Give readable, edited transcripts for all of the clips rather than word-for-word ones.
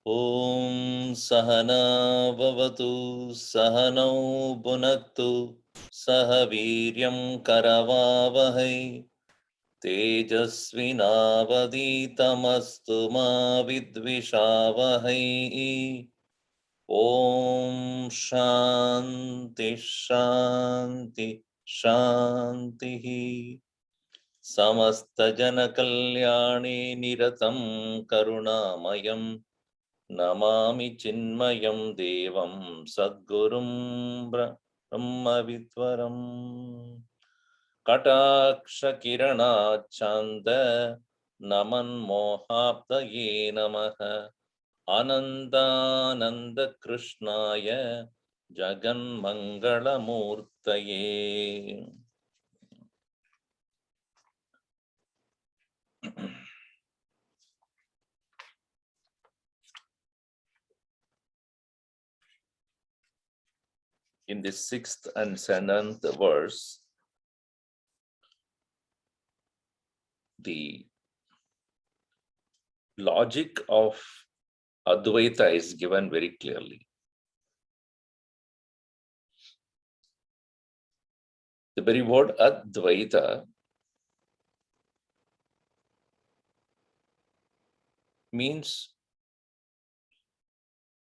Om Sahana Bhavatu Sahanau Bhunaktu Saha Viryam Karavavahai Tejasvinavaditamastu ma vidvishavahai. Om Shanti Shanti Shanti. Samasta Jana Kalyani Niratam Karunamayam Namami Chinmayam Devam Sadgurum Brahmavidvaram. Kataksha Kirana Chanda Naman Mohabdaye Namaha Anandananda Krishnaya Jagan Mangala Murtaye. In the 6th and 7th verse, the logic of Advaita is given very clearly. The very word Advaita means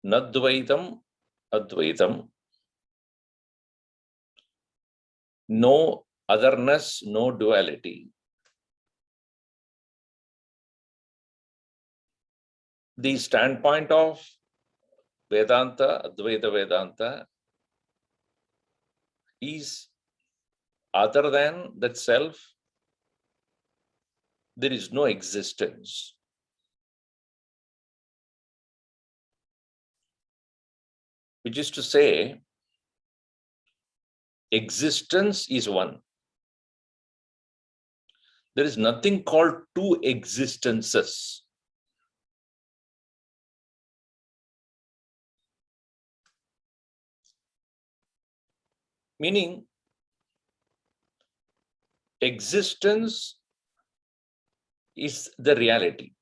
Nadvaitam, Advaitam, no otherness, no duality. The standpoint of Vedanta, Advaita Vedanta, is other than that self, there is no existence. Which is to say, existence is one. There is nothing called two existences. Meaning, existence is the reality.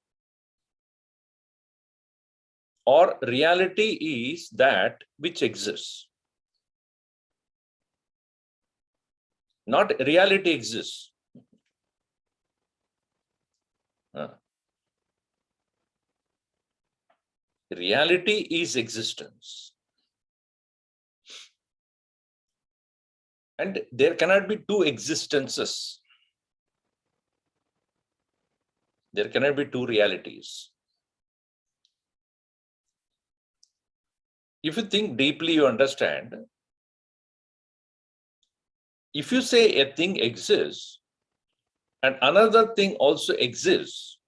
Or reality is that which exists. Not reality exists. Reality is existence. And there cannot be two existences. There cannot be two realities. If you think deeply, you understand. If you say a thing exists and another thing also exists,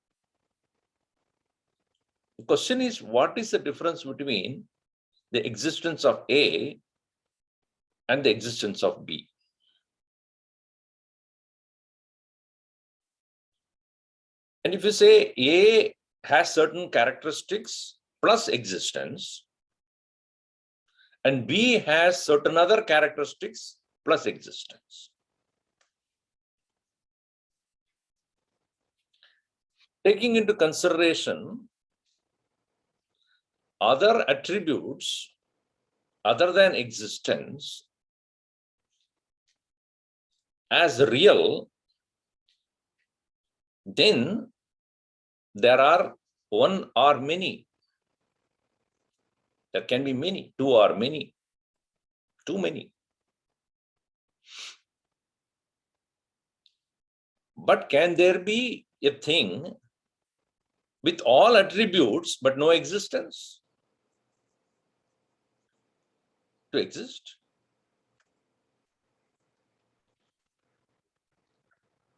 the question is, what is the difference between the existence of A and the existence of B? And if you say A has certain characteristics plus existence, and B has certain other characteristics plus existence. Taking into consideration other attributes other than existence as real, then there are one or many. There can be many, two or many. Too many. But can there be a thing with all attributes but no existence? To exist.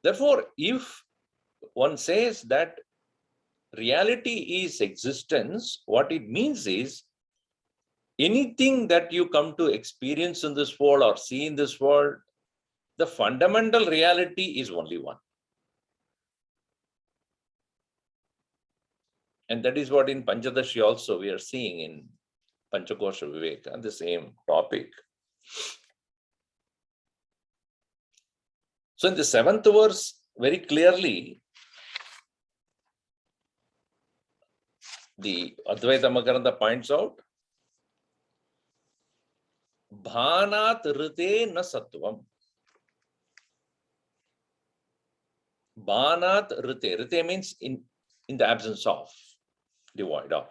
Therefore, if one says that reality is existence, what it means is anything that you come to experience in this world or see in this world, the fundamental reality is only one. And that is what in Panchadashi also we are seeing in Panchakosha Viveka, the same topic. So in the 7th verse, very clearly, the Advaita Makaranda points out, Bhanat rite na sattvam. Bhanat rite. Rite means in the absence of, devoid of.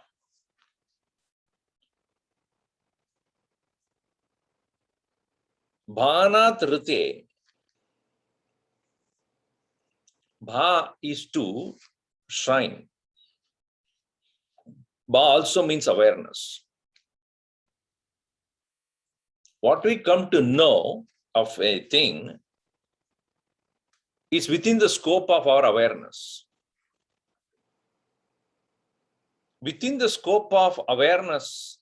Bhanat rite. Bha is to shine. Ba also means awareness. What we come to know of a thing is within the scope of our awareness. Within the scope of awareness,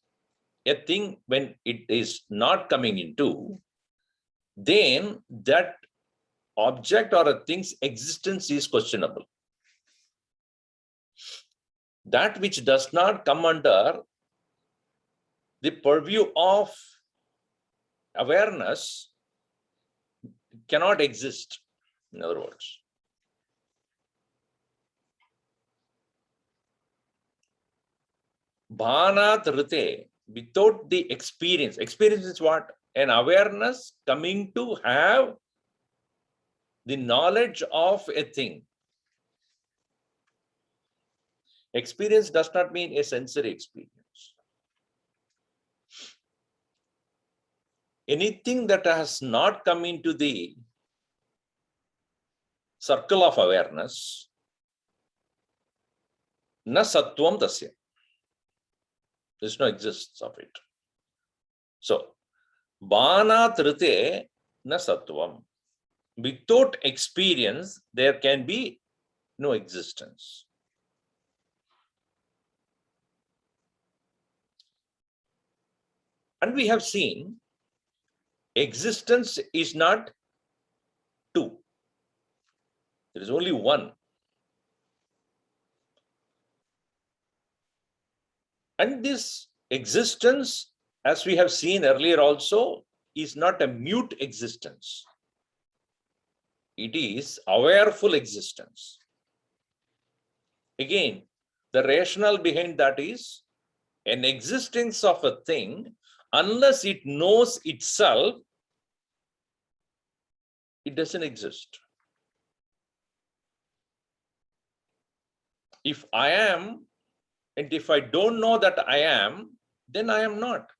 a thing, when it is not coming into, then that object or a thing's existence is questionable. That which does not come under the purview of awareness cannot exist, in other words. Bhanat rite, without the experience. Experience is what? An awareness coming to have the knowledge of a thing. Experience does not mean a sensory experience. Anything that has not come into the circle of awareness, na sattvam tasya. There's no existence of it. So, Bhanat rite na sattvam. Without experience, there can be no existence. And we have seen existence is not two. There is only one. And this existence, as we have seen earlier also, is not a mute existence. It is awareful existence. Again, the rationale behind that is an existence of a thing, unless it knows itself, it doesn't exist. If I am, and if I don't know that I am, then I am not.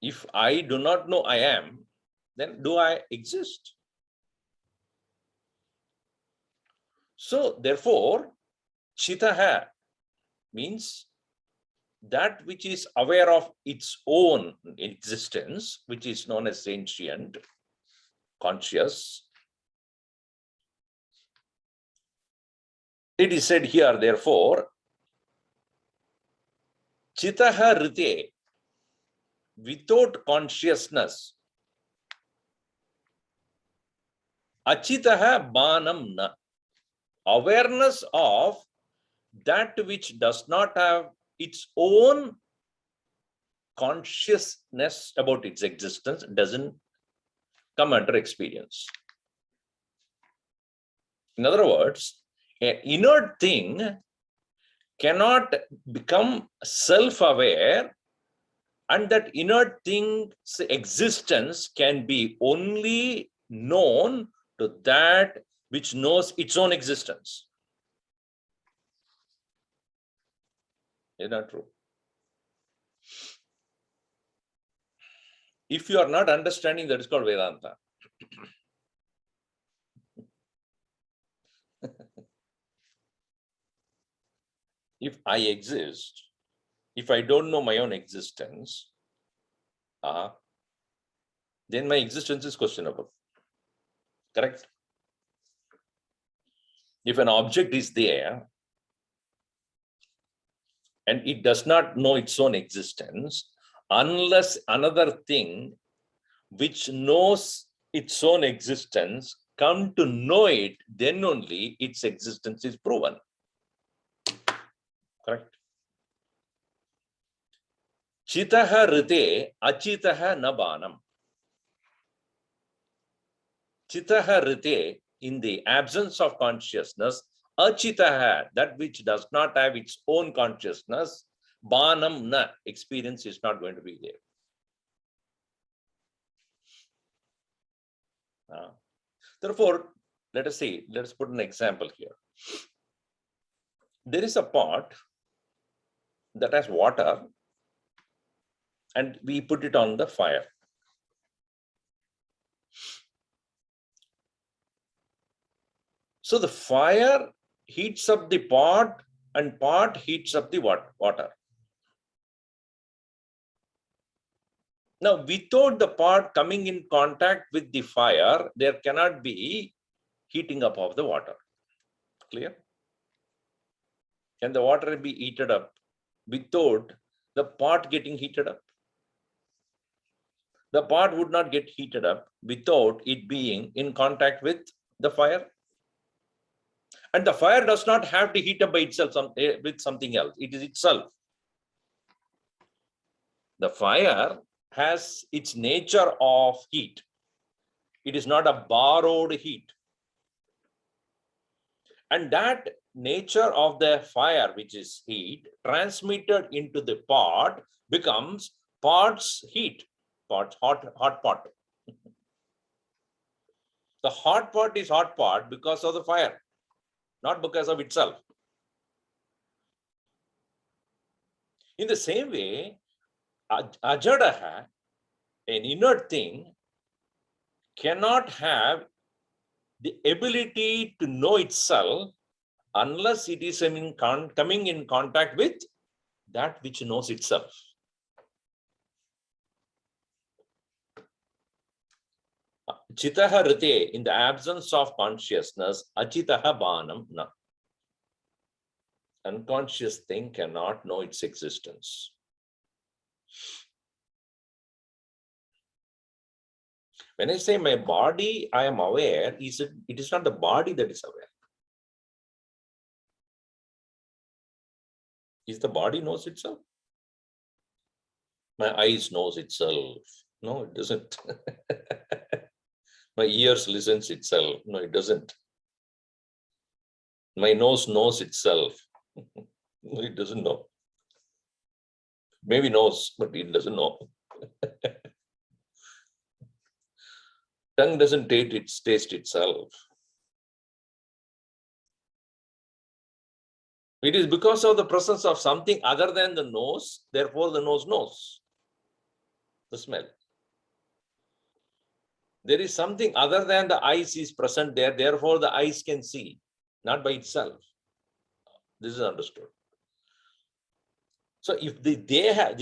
If I do not know I am, then do I exist? So therefore, chitaha means that which is aware of its own existence, which is known as sentient, conscious. It is said here, therefore, chitaha rite, without consciousness, achitaha banam na, awareness of that which does not have its own consciousness about its existence doesn't come under experience. In other words, an inert thing cannot become self-aware, and that inert thing's existence can be only known to that which knows its own existence. Is not true. If you are not understanding, that is called Vedanta. If I exist, if I don't know my own existence, then my existence is questionable. Correct? If an object is there and it does not know its own existence, unless another thing which knows its own existence come to know it, then only its existence is proven. Correct? Chitaha rite achitaha nabanam. Chitaha rite, in the absence of consciousness, achitaha, that which does not have its own consciousness, banam na, experience is not going to be there. Therefore, let us see, let us put an example here. There is a pot that has water and we put it on the fire. So the fire heats up the pot and pot heats up the water. Now, without the pot coming in contact with the fire, there cannot be heating up of the water. Clear? Can the water be heated up without the pot getting heated up? The pot would not get heated up without it being in contact with the fire. And the fire does not have to heat up by itself with something else. It is itself. The fire has its nature of heat. It is not a borrowed heat. And that nature of the fire, which is heat, transmitted into the pot, becomes pot's heat, hot pot. The hot pot is hot pot because of the fire, not because of itself. In the same way, ajadaha, an inert thing, cannot have the ability to know itself unless it is coming in contact with that which knows itself. Chitaha rite, in the absence of consciousness, achitaha banam na. Unconscious thing cannot know its existence. When I say my body, I am aware, it is not the body that is aware. Is the body knows itself? My eyes knows itself. No, it doesn't. My ears listens itself. No, it doesn't. My nose knows itself. No, it doesn't know. Maybe knows, but it doesn't know. Tongue doesn't taste itself. It is because of the presence of something other than the nose, therefore the nose knows the smell. There is something other than the eyes is present there, therefore the eyes can see, not by itself. This is understood. So if the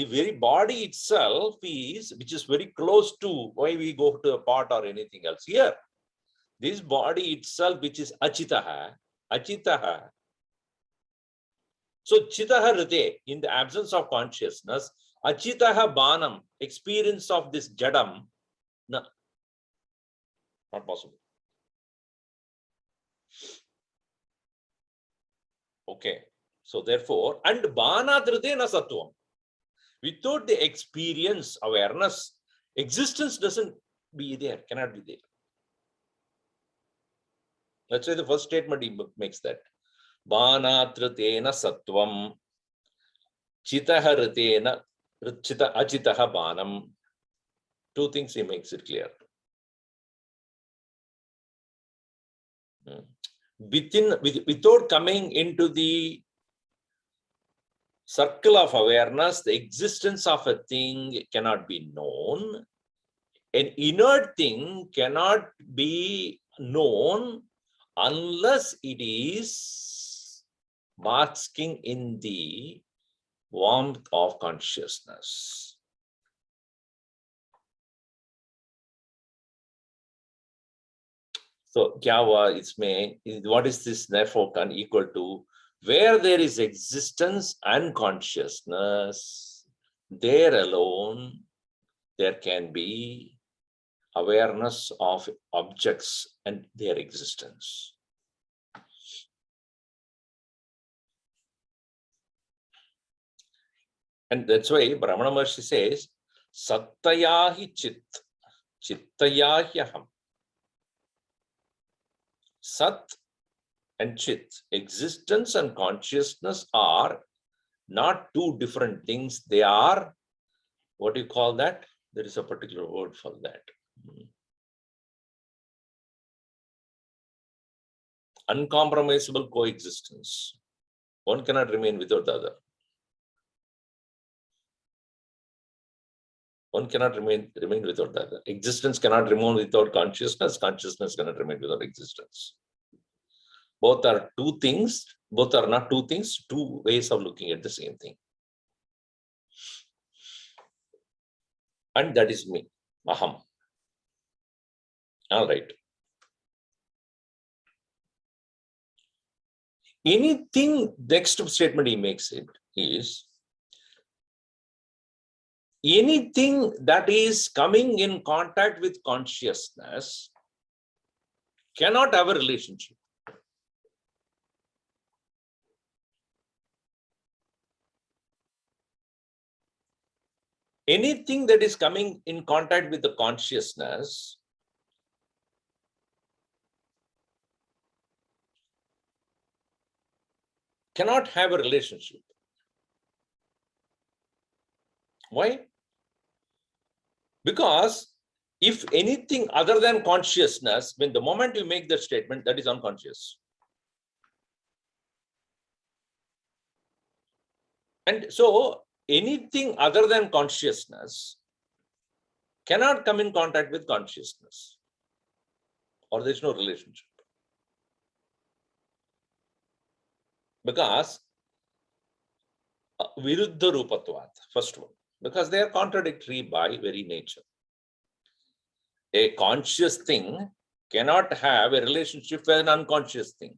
very body itself is, which is very close to why we go to a pot or anything else here, this body itself, which is achitaha. So chitaha rite, in the absence of consciousness, achitaha banam, experience of this jadam, no, not possible. Okay. So therefore, and banadritena sattvam, without the experience, awareness, existence doesn't be there, cannot be there. Let's say the first statement he makes that. Banatritena sattvam, chitaha ritena, achitaha banam. Two things he makes it clear. Without coming into the circle of awareness, the existence of a thing cannot be known. An inert thing cannot be known unless it is basking in the warmth of consciousness. So, what is this therefore equal to? Where there is existence and consciousness, there alone there can be awareness of objects and their existence. And that's why Brahmana Maharshi says, Sattayahi chit, chittayahi aham. Sat and chit, existence and consciousness are not two different things. They are, what do you call that? There is a particular word for that. Uncompromisable coexistence. One cannot remain without the other. One cannot remain without the other. Existence cannot remain without consciousness. Consciousness cannot remain without existence. Both are two things. Both are not two things, two ways of looking at the same thing. And that is me, aham. All right. Anything, next statement he makes it is, anything that is coming in contact with consciousness cannot have a relationship. Anything that is coming in contact with the consciousness cannot have a relationship. Why? Because if anything other than consciousness, when the moment you make that statement, that is unconscious. And so anything other than consciousness cannot come in contact with consciousness, or there is no relationship. Because viruddha rupatvat, first one, because they are contradictory by very nature. A conscious thing cannot have a relationship with an unconscious thing.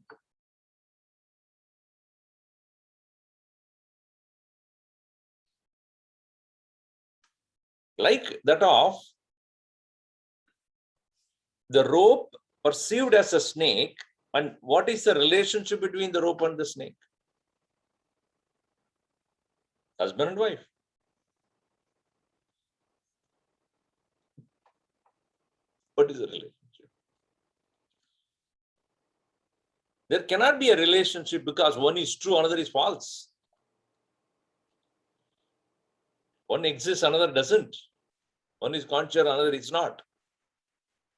Like that of the rope perceived as a snake, and what is the relationship between the rope and the snake? Husband and wife. What is the relationship? There cannot be a relationship because one is true, another is false. One exists, another doesn't. One is conscious, another is not.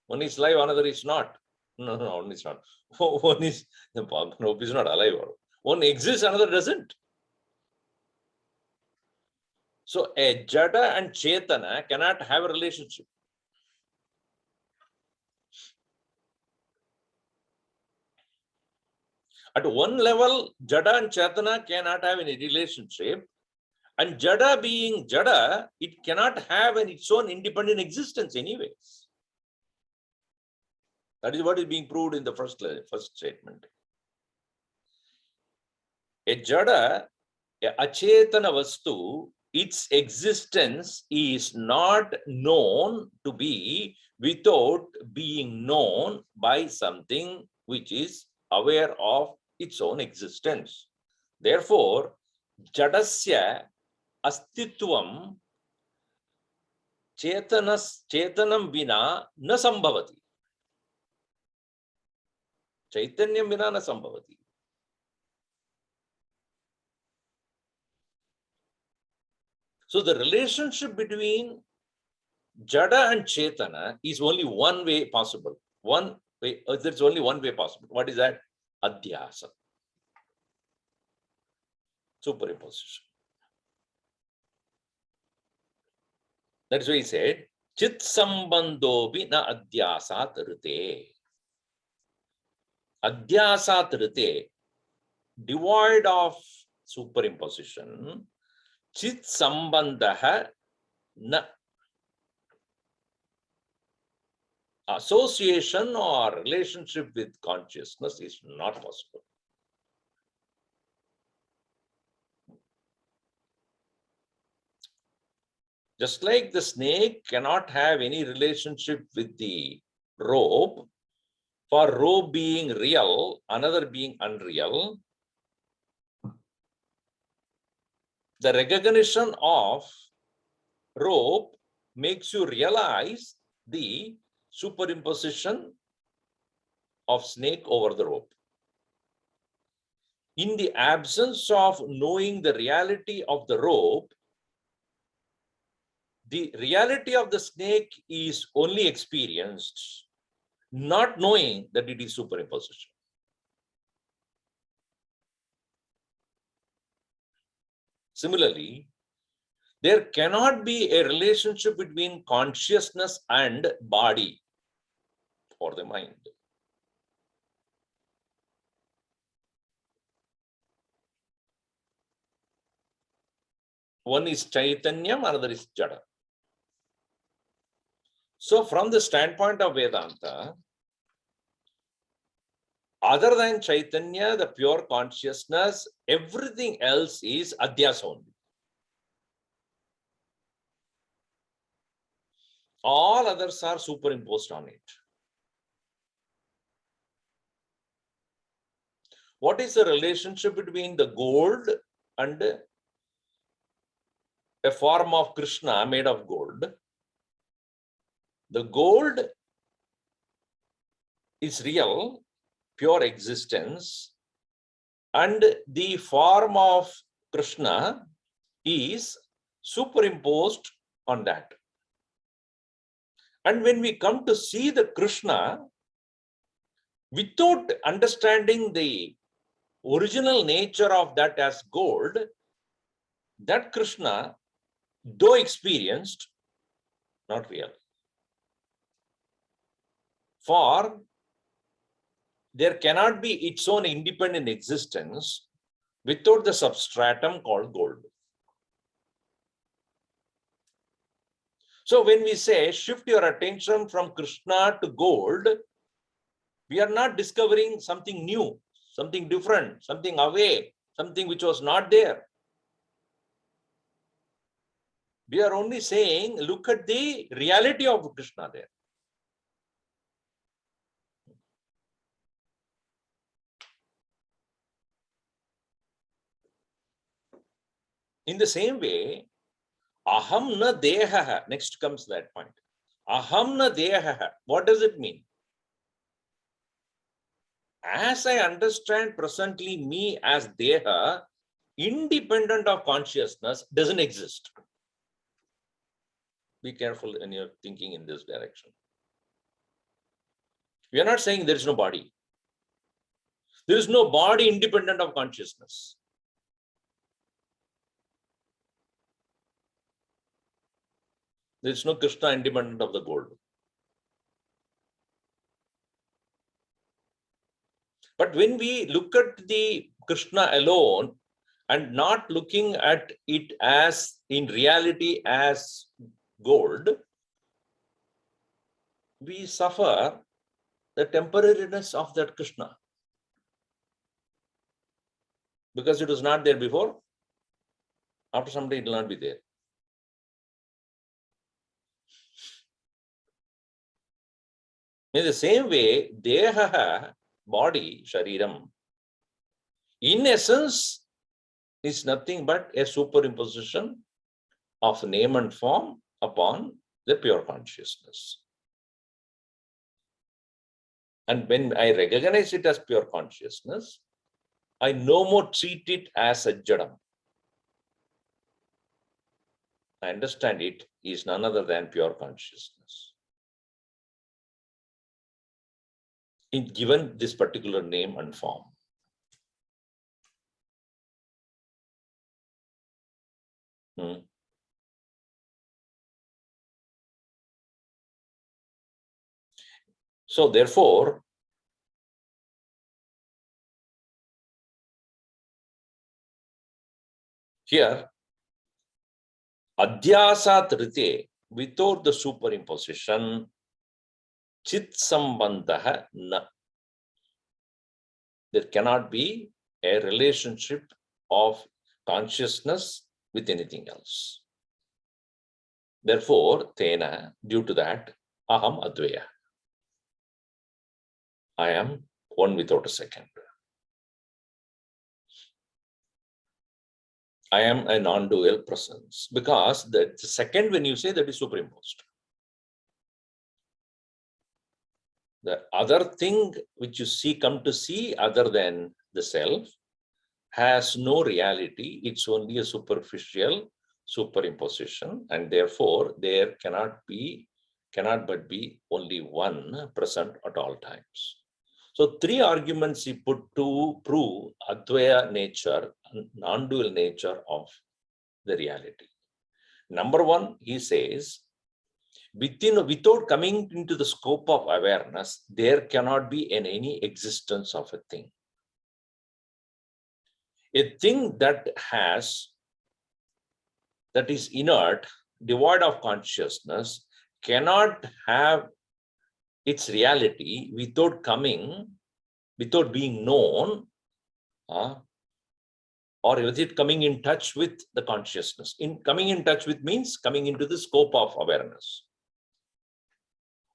One is alive, another is not. No, one is not. One is, the rope is not alive. One exists, another doesn't. So a jada and chetana cannot have a relationship. At one level, jada and chetana cannot have any relationship. And jada being jada, it cannot have its own independent existence anyways. That is what is being proved in the first statement. A jada, a achetana vastu, its existence is not known to be without being known by something which is aware of its own existence. Therefore, jadasya astitvam chetanam vina na sambhavati. Chaitanyam vina na sambhavati. So the relationship between jada and chetana is only one way possible. One way, there's only one way possible. What is that? Adhyasa. Superimposition. That's why he said, Chit sambandhobi na adhyasat rite. Adhyasat rite, devoid of superimposition, chit sambandha na, association or relationship with consciousness is not possible. Just like the snake cannot have any relationship with the rope, for rope being real, another being unreal, the recognition of rope makes you realize the superimposition of snake over the rope. In the absence of knowing the reality of the rope, the reality of the snake is only experienced, not knowing that it is superimposition. Similarly, there cannot be a relationship between consciousness and body or the mind. One is Chaitanyam, another is Jada. So from the standpoint of Vedanta, other than Chaitanya, the pure consciousness, everything else is adhyasa only. All others are superimposed on it. What is the relationship between the gold and a form of Krishna made of gold? The gold is real, pure existence, and the form of Krishna is superimposed on that. And when we come to see the Krishna, without understanding the original nature of that as gold, that Krishna, though experienced, not real. For there cannot be its own independent existence without the substratum called gold. So when we say shift your attention from Krishna to gold, we are not discovering something new, something different, something away, something which was not there. We are only saying, look at the reality of Krishna there. In the same way, aham na deha, next comes that point. Aham na deha, what does it mean? As I understand presently me as deha, independent of consciousness, doesn't exist. Be careful when you're thinking in this direction. We are not saying there is no body. There is no body independent of consciousness. There is no Krishna independent of the gold. But when we look at the Krishna alone and not looking at it as in reality as gold, we suffer the temporariness of that Krishna. Because it was not there before, after some day it will not be there. In the same way, deha, body, shariram, in essence, is nothing but a superimposition of name and form upon the pure consciousness. And when I recognize it as pure consciousness, I no more treat it as a jadam. I understand it is none other than pure consciousness. Given this particular name and form. So therefore, here, adhyasat rite, without the superimposition, chit sambandha na. There cannot be a relationship of consciousness with anything else. Therefore, tena, due to that, aham advaya. I am one without a second. I am a non-dual presence, because the second, when you say, that is superimposed. The other thing which you see, come to see, other than the self, has no reality. It's only a superficial superimposition, and therefore there cannot but be only one present at all times. So three arguments he put to prove Advaya nature, non-dual nature of the reality. Number one, he says, without coming into the scope of awareness, there cannot be any existence of a thing. A thing that is inert, devoid of consciousness, cannot have its reality without being known, or with it coming in touch with the consciousness. Coming in touch with means coming into the scope of awareness.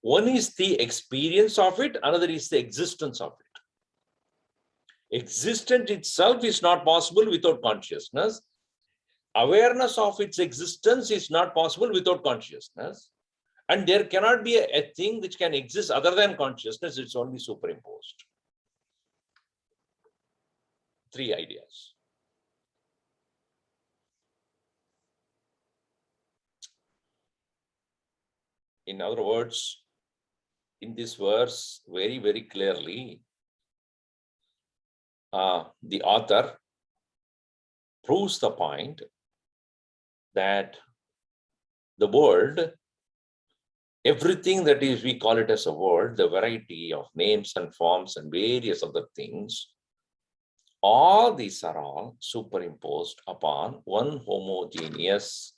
One is the experience of it, another is the existence of it. Existence itself is not possible without consciousness. Awareness of its existence is not possible without consciousness. And there cannot be a thing which can exist other than consciousness. It's only superimposed. Three ideas. In other words, in this verse, very, very clearly, the author proves the point that the world, everything that is, we call it as a world, the variety of names and forms and various other things, all these are all superimposed upon one homogeneous,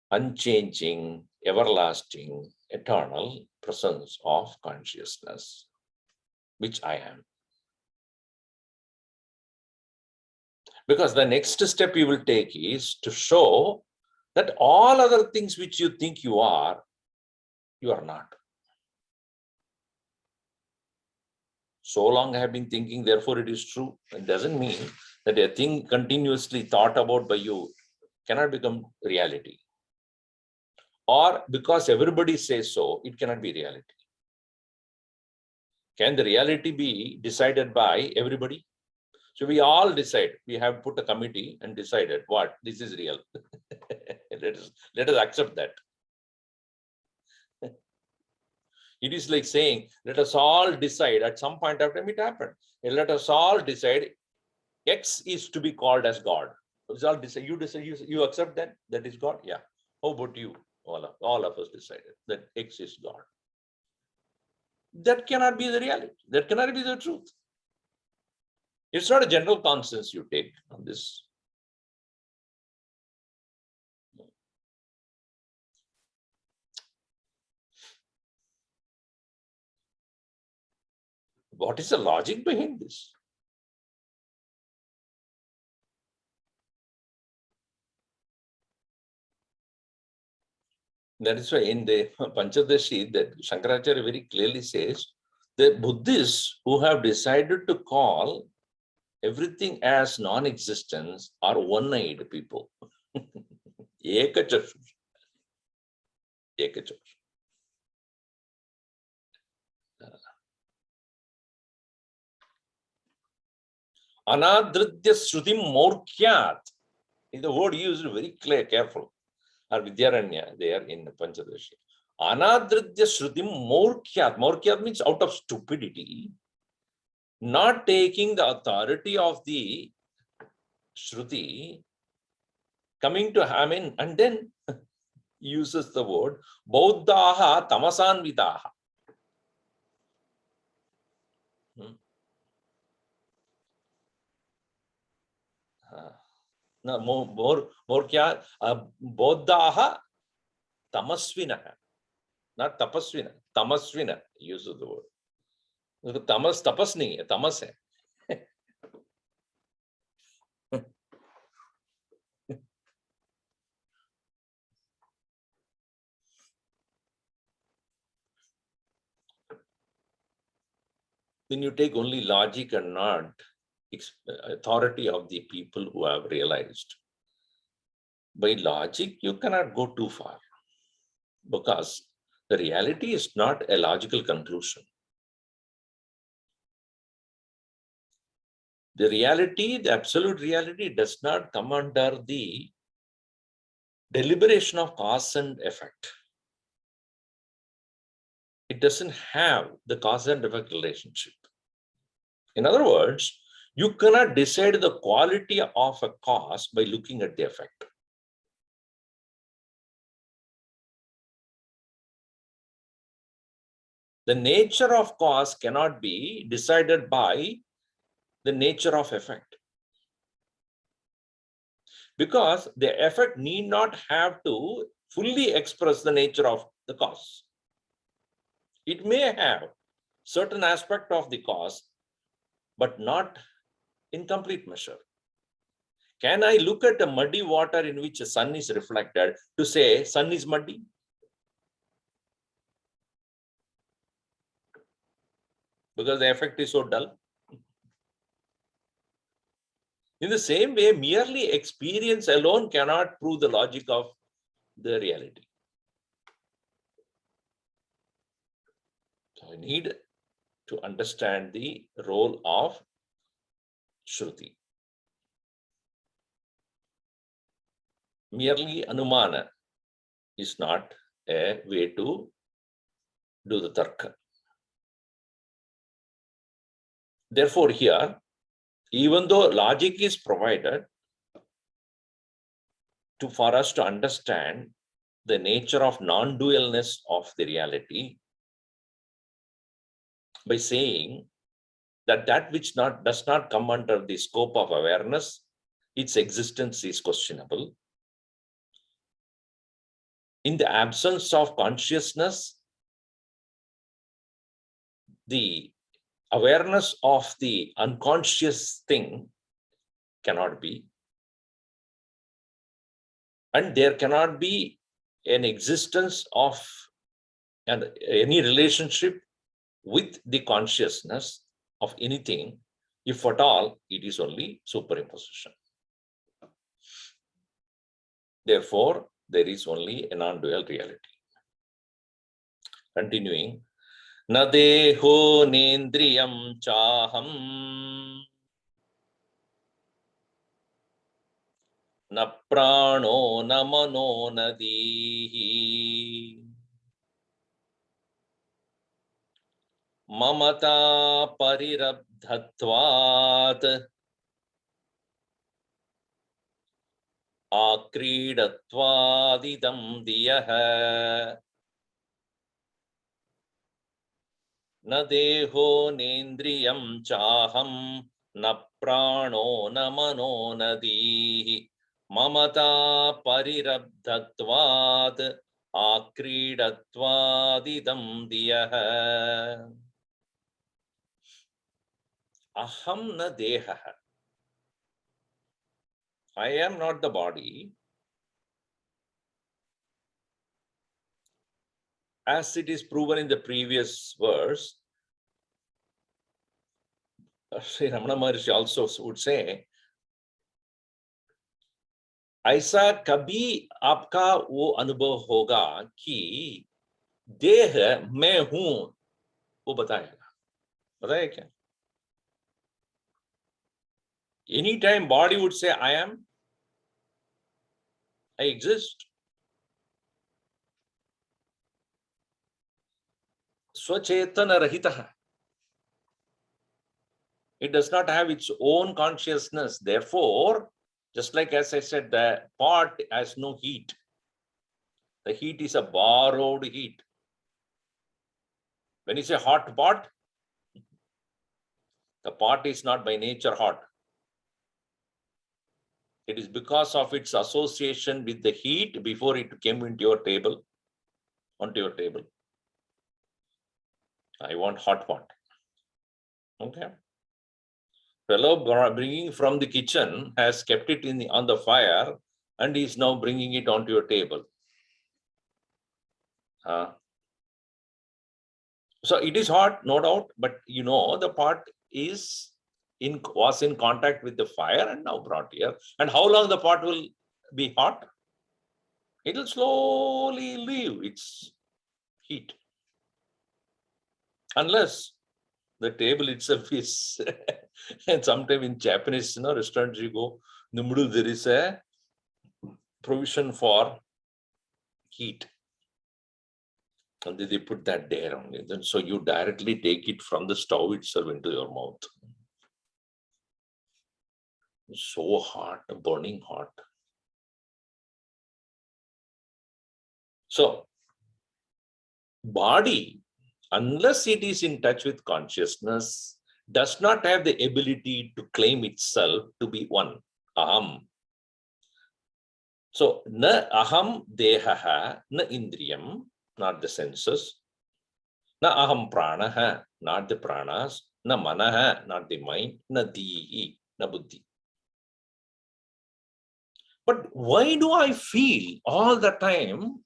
unchanging, everlasting, eternal presence of consciousness, which I am. Because the next step you will take is to show that all other things which you think you are not. So long I have been thinking, therefore it is true. It doesn't mean that a thing continuously thought about by you cannot become reality. Or because everybody says so, it cannot be reality. Can the reality be decided by everybody? So we all decide. We have put a committee and decided what this is real. let us accept that. It is like saying, let us all decide. At some point of time it happened. Let us all decide X is to be called as God. All decide. You accept that is God? Yeah. How about you? All of us decided that X is God. That cannot be the reality. That cannot be the truth. It's not a general consensus you take on this. What is the logic behind this? That is why in the Panchadashi, that Shankaracharya very clearly says, the Buddhists who have decided to call everything as non-existence are one-eyed people. Ekachakshu. Anadridya Shrutim Morkyat is the word used very clear, careful. Or Vidyaranya, there in Panchadashi. Anadridya Shrutim Morkyat. Morkyat means out of stupidity, not taking the authority of the Shruti, coming to Hamin, and then uses the word Bauddhaha Tamasanvidaha. No, more kya? Bodhaha tamasvina. Not tapasvina. Tamasvina. Use of the word. Tamas, tapas nahi hai, tamas hai. When you take only logic and not authority of the people who have realized, by logic, you cannot go too far because the reality is not a logical conclusion. The reality, the absolute reality, does not come under the deliberation of cause and effect. It doesn't have the cause and effect relationship. In other words, you cannot decide the quality of a cause by looking at the effect. The nature of cause cannot be decided by the nature of effect, because the effect need not have to fully express the nature of the cause. It may have certain aspect of the cause, but not in complete measure. Can I look at a muddy water in which the sun is reflected to say sun is muddy? Because the effect is so dull. In the same way, merely experience alone cannot prove the logic of the reality. So I need to understand the role of Shruti. Merely Anumana is not a way to do the Tarka. Therefore, here, even though logic is provided for us to understand the nature of non-dualness of the reality, by saying that which does not come under the scope of awareness, its existence is questionable. In the absence of consciousness, the awareness of the unconscious thing cannot be. And there cannot be an existence of any relationship with the consciousness of anything, if at all, it is only superimposition. Therefore, there is only a non-dual reality. Continuing, na deho nendriyam chaham na prano na mano na dihi mamata parirabdhatvat akridatvadidam diyah na deho nendriyam chaham na prano na mano na dihi mamata parirabdhatvat akridatvadidam diyah. Aham na deha. I am not the body. As it is proven in the previous verse, Sri Ramana Maharshi also would say, ऐसा कभी आपका वो अनुभव होगा कि देह मैं हूं, वो बताएगा क्या? Anytime body would say I am, I exist. Swachetana rahitah. It does not have its own consciousness. Therefore, just like as I said, the pot has no heat. The heat is a borrowed heat. When you say hot pot, the pot is not by nature hot. It is because of its association with the heat before it came into your table, onto your table. I want hot water. Okay. Fellow bringing from the kitchen has kept it on the fire and is now bringing it onto your table. So it is hot, no doubt, but the pot was in contact with the fire and now brought here. And how long the pot will be hot? It will slowly leave its heat. Unless the table itself is, and sometimes in Japanese restaurants you go, in the middle there is a provision for heat. And they put that there only. Then so you directly take it from the stove itself into your mouth. So hot, burning hot. So, body, unless it is in touch with consciousness, does not have the ability to claim itself to be one. Aham. So, na aham dehaha, na indriyam, not the senses. Na aham pranaha, not the pranas. Na manaha, not the mind. Na dihi, na buddhi. But why do I feel all the time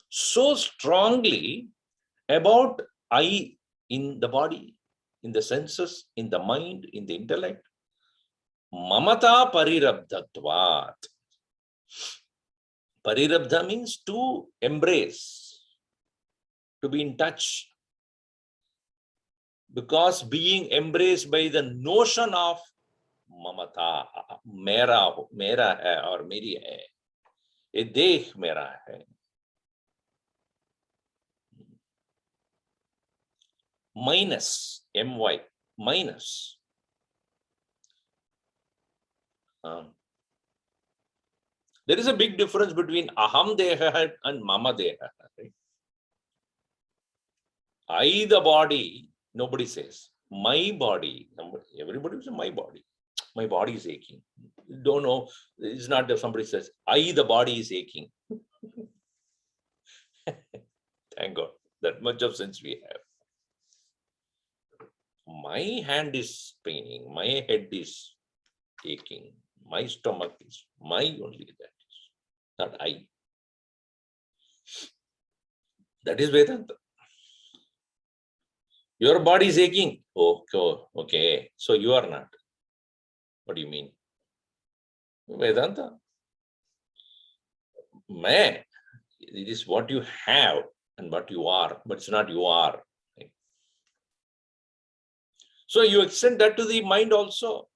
so strongly about I in the body, in the senses, in the mind, in the intellect? Mamata parirabdhatvat. Parirabdha means to embrace, to be in touch. Because being embraced by the notion of mamata, mera hai or meri hai, ye dekh mera hai. Minus, my, minus. There is a big difference between aham deha and mama deha. Right? I, the body, nobody says. My body, everybody says my body. My body is aching. Don't know, it's not that somebody says, I, the body is aching. Thank God, that much of sense we have. My hand is paining, my head is aching, my stomach is my only, that is, not I. That is Vedanta. Your body is aching. Okay. So you are not. What do you mean? Vedanta. Man, it is what you have and what you are, but it's not you are. Right? So you extend that to the mind also.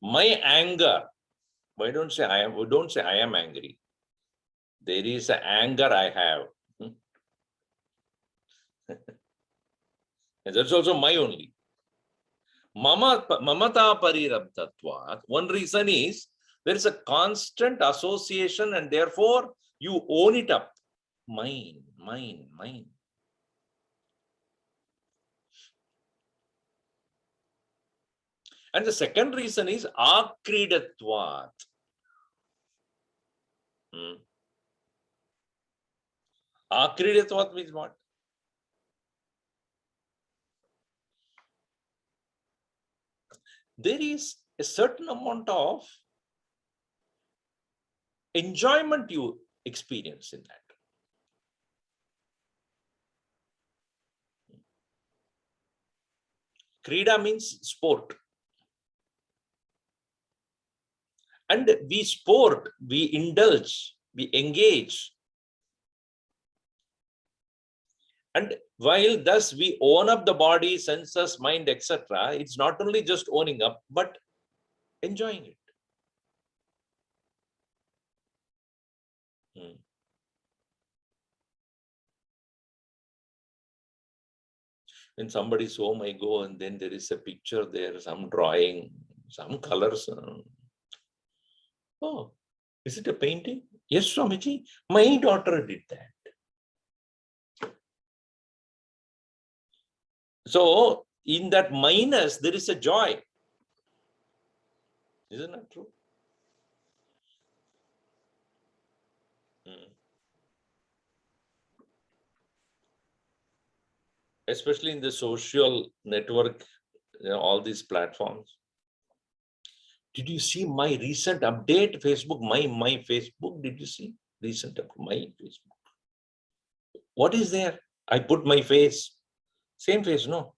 My anger. Why don't say I am? Don't say I am angry. There is an anger I have. And that's also my only. Mamata parirabdhatvat. One reason is there is a constant association and therefore you own it up. Mine. And the second reason is akridatvat. Akridatvat means what? There is a certain amount of enjoyment you experience in that. Krida means sport. And we sport, we indulge, we engage. And while thus we own up the body, senses, mind, etc., it's not only just owning up, but enjoying it. When somebody's home, I go and then there is a picture there, some drawing, some colors. Oh, is it a painting? Yes, Swamiji, my daughter did that. So in that minus, there is a joy. Isn't that true? Especially in the social network, all these platforms. Did you see my recent update? Facebook, my Facebook. Did you see recent my Facebook? What is there? I put my face. Same face, no?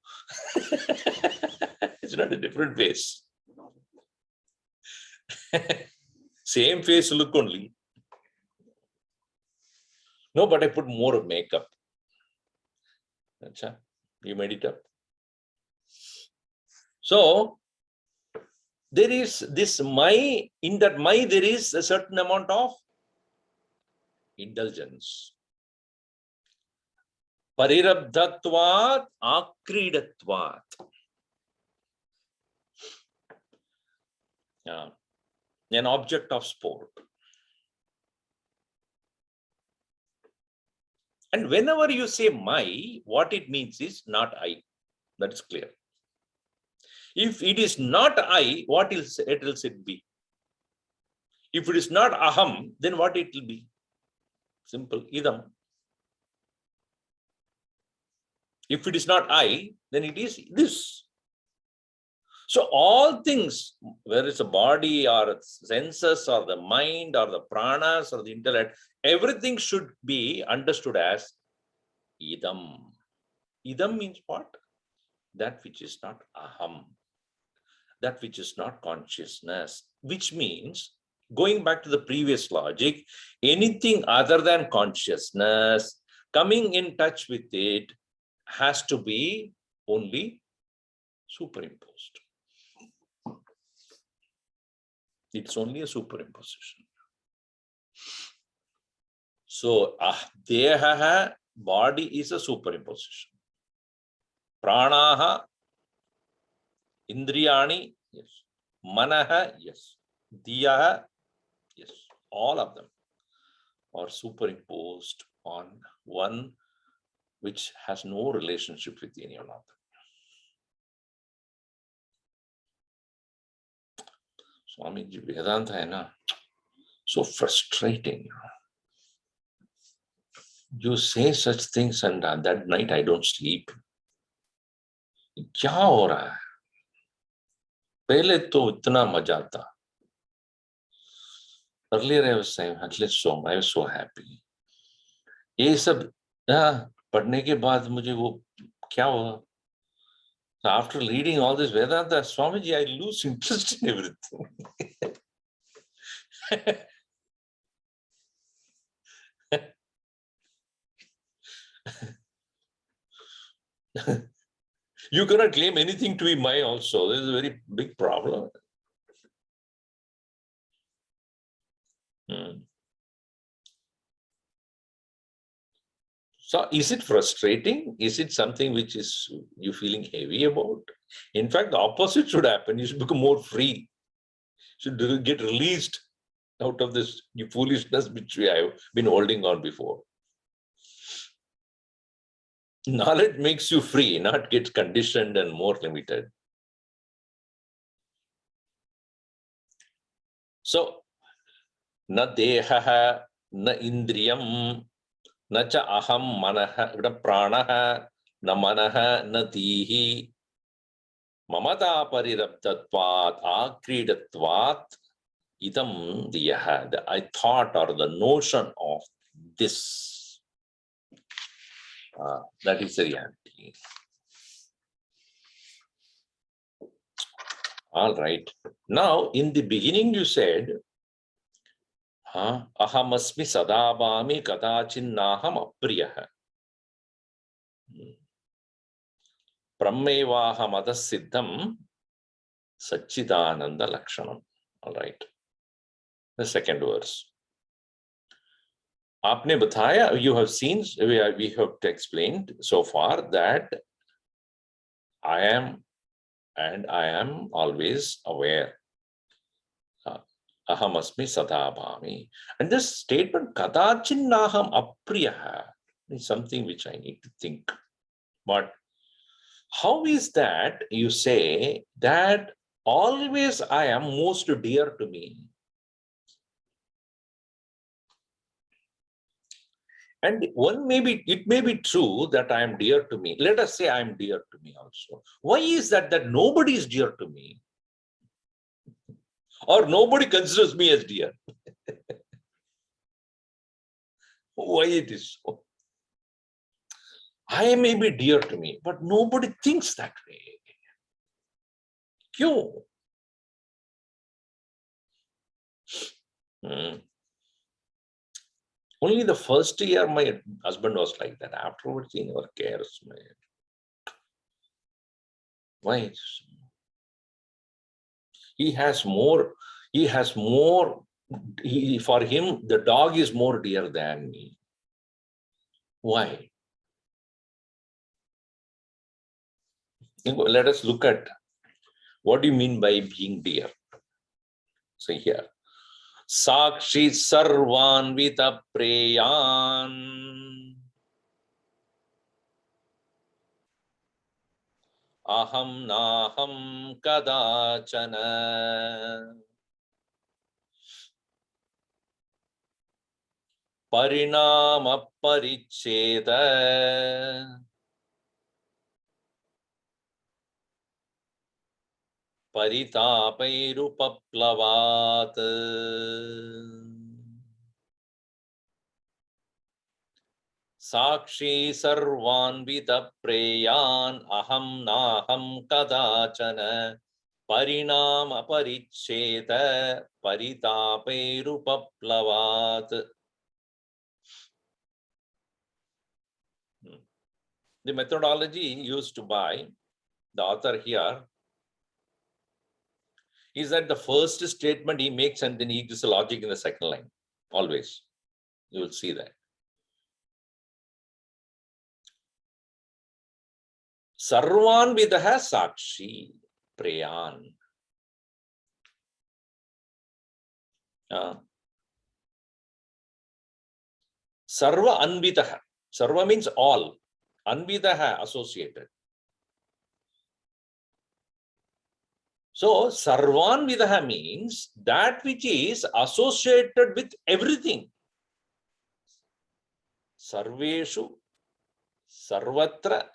It's not a different face. Same face look only. No, but I put more makeup. Achha, you made it up. So there is this my, in that my there is a certain amount of indulgence. Parirabdhatvat akridatvat. An object of sport. And whenever you say my, what it means is not I. That is clear. If it is not I, what else it be? If it is not aham, then what it will be? Simple, idam. If it is not I, then it is this. So all things, whether it's a body or senses or the mind or the pranas or the intellect, everything should be understood as idam. Idam means what? That which is not aham. That which is not consciousness, which means, going back to the previous logic, anything other than consciousness, coming in touch with it, has to be only superimposed. It's only a superimposition. So, deha, body is a superimposition. Pranaha, indriyani, yes. Manaha, yes. Diyaha, yes. All of them are superimposed on one which has no relationship with any of them. Swamiji, Vedanta hai na, so frustrating. You say such things and that night I don't sleep. क्या हो रहा है? पहले तो इतना मजा आता. Earlier I was saying, at least so, I was so happy. ये सब पढ़ने के बाद मुझे वो क्या हुआ? So after reading all this Vedanta, Swamiji, I lose interest in everything. You cannot claim anything to be mine also. This is a very big problem. So is it frustrating? Is it something which is you feeling heavy about? In fact, the opposite should happen. You should become more free. You should get released out of this foolishness which we have been holding on before. Knowledge makes you free, not get conditioned and more limited. So, na deha, na indriyam, na cha aham manaha, na pranaha, na manaha, na dihi, mamata parirabdhatvat, akridatvat, idam diyaha, the thought or the notion of this. That is the reality. All right. Now, in the beginning, you said, ahamasmi sadabami kadachinnaham apriyaha. Brahmevaham adasiddham Satchidananda Lakshanam. All right. The second verse. Aapne bataya, you have seen, we have explained so far that I am and I am always aware. Ahamasmi sadabhami. And this statement, kadachinnaham apriyaha, is something which I need to think. But how is that you say that always I am most dear to me. And it may be true that I am dear to me. Let us say I am dear to me also. Why is that nobody is dear to me? Or nobody considers me as dear? Why it is so? I may be dear to me, but nobody thinks that way. Kyun? Only the first year my husband was like that. Afterwards, he never cares. Why? He has more. For him, the dog is more dear than me. Why? Let us look at what do you mean by being dear. So here, Sakshi Sarvanvita Preyan Aham Naham Kadachana Parinama Paricheda Paritapairupaplavat Sakshi Sarvanvita Preyan Aham Naham Kadachana Parinama Paricheda Paritapairupaplavat. The methodology used by the author here is that the first statement he makes and then he gives a logic in the second line. Always. You will see that. Sarvan Vidaha Sakshi Preyan. Sarva Anvitaha. Sarva means all. Anvitaha associated. So Sarvan Vidaha means that which is associated with everything. Sarveshu, Sarvatra,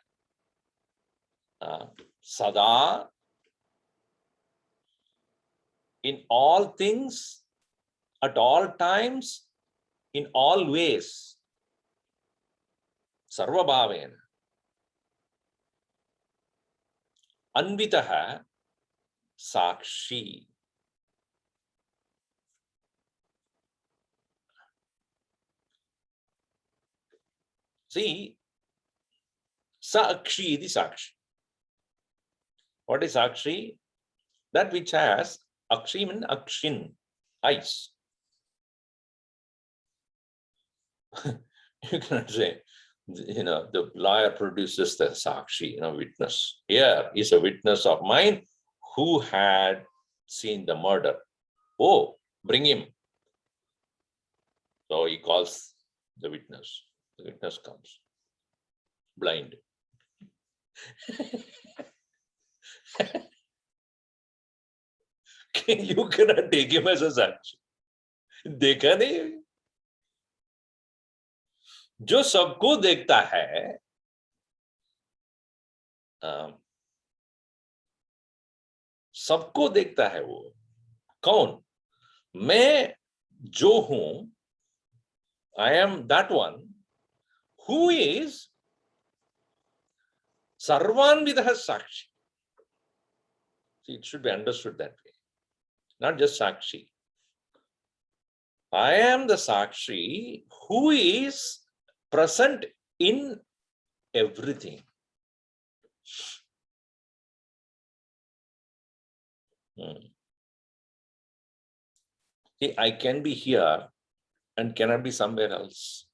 Sada, in all things, at all times, in all ways. Sarva Bhavena. Anvitaha Sakshi. See, Sakshi is Sakshi. What is Sakshi? That which has Akshi means Akshin, eyes. You cannot say, the lawyer produces the Sakshi, witness. Here is a witness of mine who had seen the murder. Oh, bring him. So he calls the witness. The witness comes. Blind. You cannot take him as a Sakshi. देखा नहीं, जो सबको देखता है, सबको देखता है वो कौन? मैं जो हूं, I am that one who is Sarvanvidaha Sakshi. See, it should be understood that way, not just Sakshi. I am the Sakshi who is present in everything. See, I can be here and cannot be somewhere else.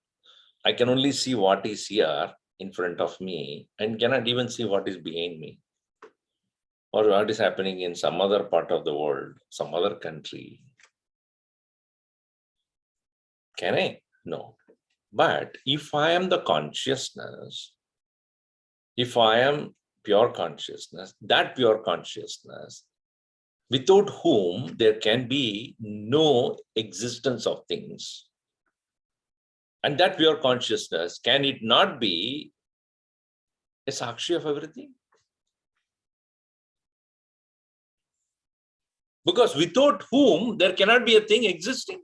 I can only see what is here in front of me and cannot even see what is behind me or what is happening in some other part of the world, some other country. Can I? No. But if I am the consciousness, if I am pure consciousness, that pure consciousness without whom there can be no existence of things. And that pure consciousness, can it not be a sakshi of everything? Because without whom there cannot be a thing existing.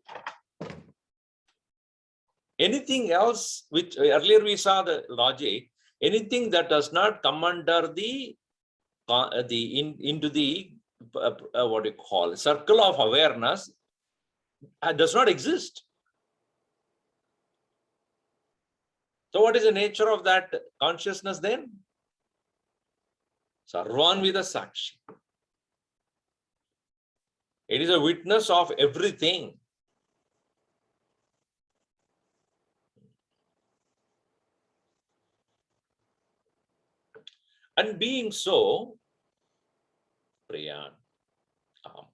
Anything else, which earlier we saw the logic, anything that does not come under into the what do you call circle of awareness does not exist. So what is the nature of that consciousness then? Sarvanvida Sakshi. It is a witness of everything. And being so, Priyan, Aham.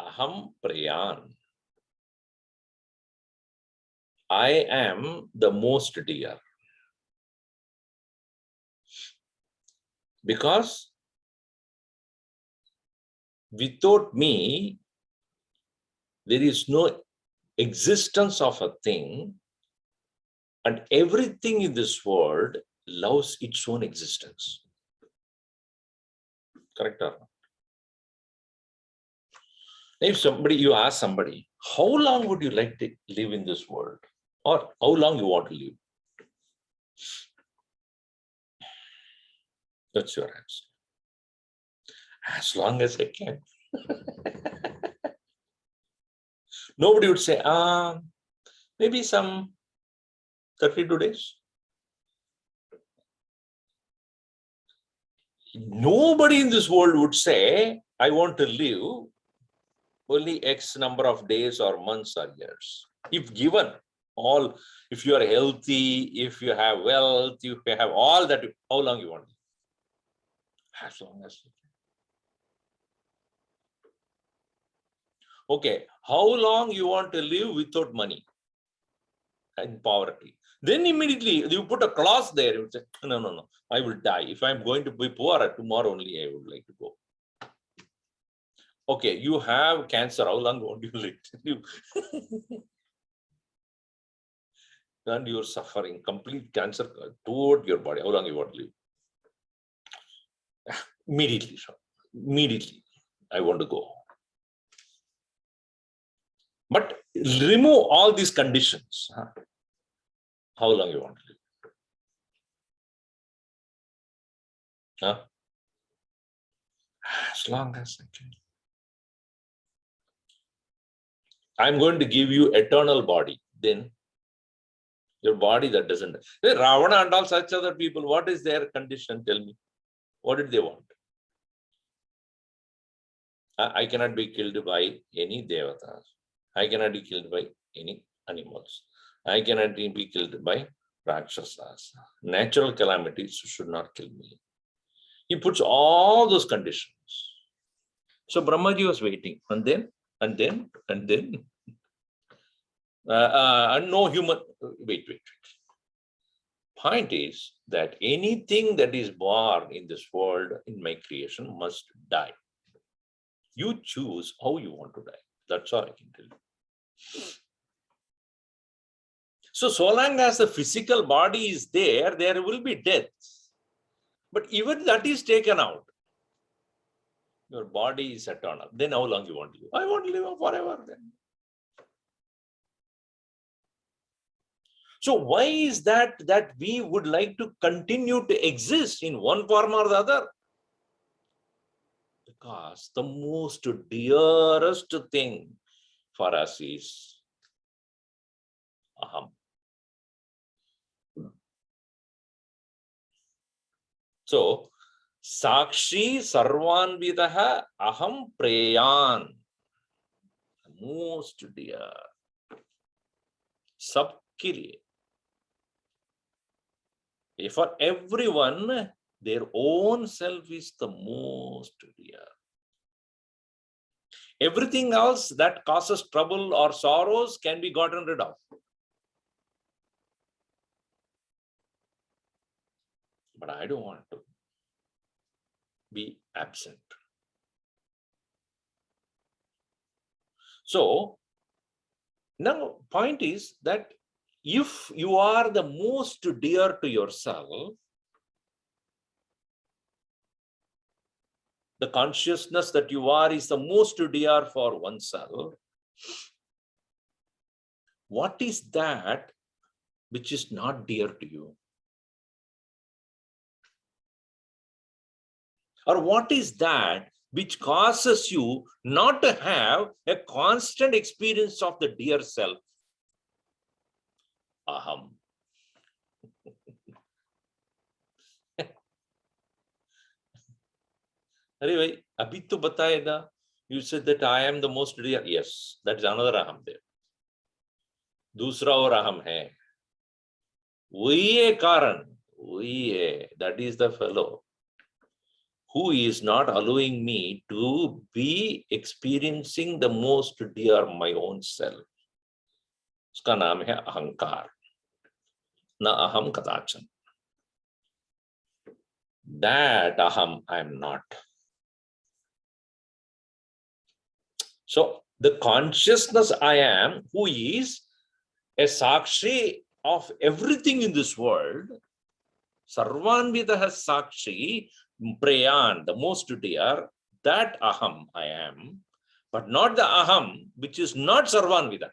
Aham Priyan. I am the most dear. Because without me, there is no existence of a thing, and everything in this world loves its own existence. Correct or not? If you ask somebody, how long would you like to live in this world? Or how long you want to live? That's your answer. As long as I can. Nobody would say, maybe some 32 days. Nobody in this world would say, I want to live only X number of days or months or years. If given all, if you are healthy, if you have wealth, if you have all that, how long you want to live? As long as you can. Okay, how long you want to live without money and poverty? Then immediately you put a clause there. You say, no, I will die. If I'm going to be poor, tomorrow only I would like to go. Okay, you have cancer. How long won't you live? And you're suffering complete cancer toward your body. How long you want to live? Immediately, sir. Immediately, I want to go. But remove all these conditions. How long you want to live? As long as I can. I'm going to give you eternal body. Then your body that doesn't. Ravana and all such other people, what is their condition? Tell me. What did they want? I cannot be killed by any devatas. I cannot be killed by any animals. I cannot be killed by rakshasas. Natural calamities should not kill me. He puts all those conditions. So Brahmaji was waiting, and then. And no human. Wait. Point is that anything that is born in this world, in my creation, must die. You choose how you want to die. That's all I can tell you. So long as the physical body is there, there will be death. But even that is taken out. Your body is eternal. Then how long you want to live? I want to live forever then. So why is that we would like to continue to exist in one form or the other? Because the most dearest thing for us is aham. So, Sakshi Sarvanvidaha Aham Preyan. Most dear. Sabke liye. For everyone, their own self is the most dear. Everything else that causes trouble or sorrows can be gotten rid of. but I don't want to be absent. So now point is that if you are the most dear to yourself, the consciousness that you are is the most dear for oneself, what is that which is not dear to you? Or what is that which causes you not to have a constant experience of the dear self? Aham. अरे भाई अभी तो बताए ना, you said that I am the most dear. Yes, that is another aham there. दूसरा और aham है. वही है कारण, वही है. That is the fellow who is not allowing me to be experiencing the most dear my own self. उसका नाम है अहंकार. Na aham kadachan. That aham I am not. So the consciousness I am, who is a sakshi of everything in this world, sarvanvidaha sakshi, prayan, the most dear, that aham I am, but not the aham which is not sarvanvida,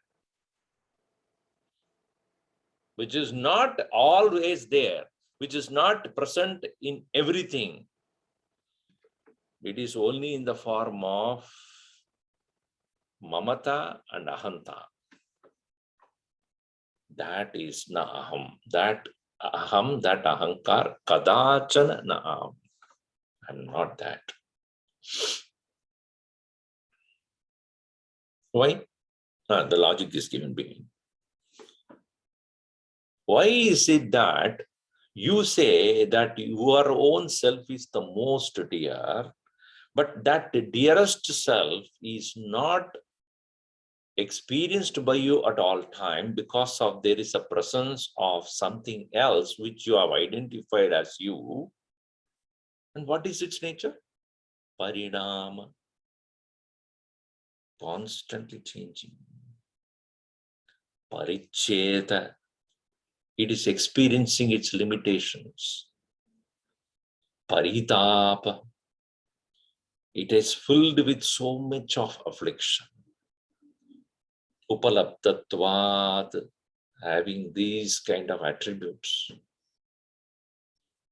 which is not always there, which is not present in everything. It is only in the form of mamata and ahanta. That is na aham. That aham, that ahankar, kadachana na aham. I'm not that. Why? The logic is given beginning. Why is it that you say that your own self is the most dear, but that the dearest self is not experienced by you at all time because of there is a presence of something else which you have identified as you? And what is its nature? Parinama. Constantly changing. Paricheta. It is experiencing its limitations. Paritapa. It is filled with so much of affliction. Upalabdhatvat, having these kind of attributes.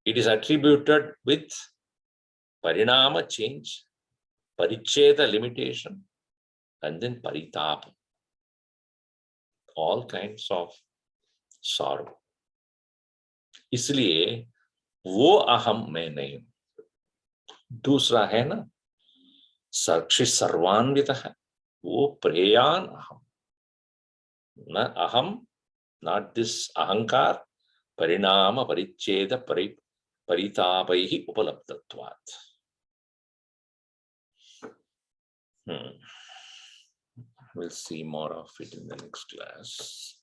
It is attributed with parinama, change, paricheta, limitation, and then paritapa. All kinds of sorrow. इसलिए वो अहम मैं नहीं हूं. दूसरा है ना, साक्षी सर्वान्वित है, वो प्रेयान अहम. न अहम, not this ahankar, parinama paricheda paritapaihi upalabdhatvat. We'll see more of it in the next class.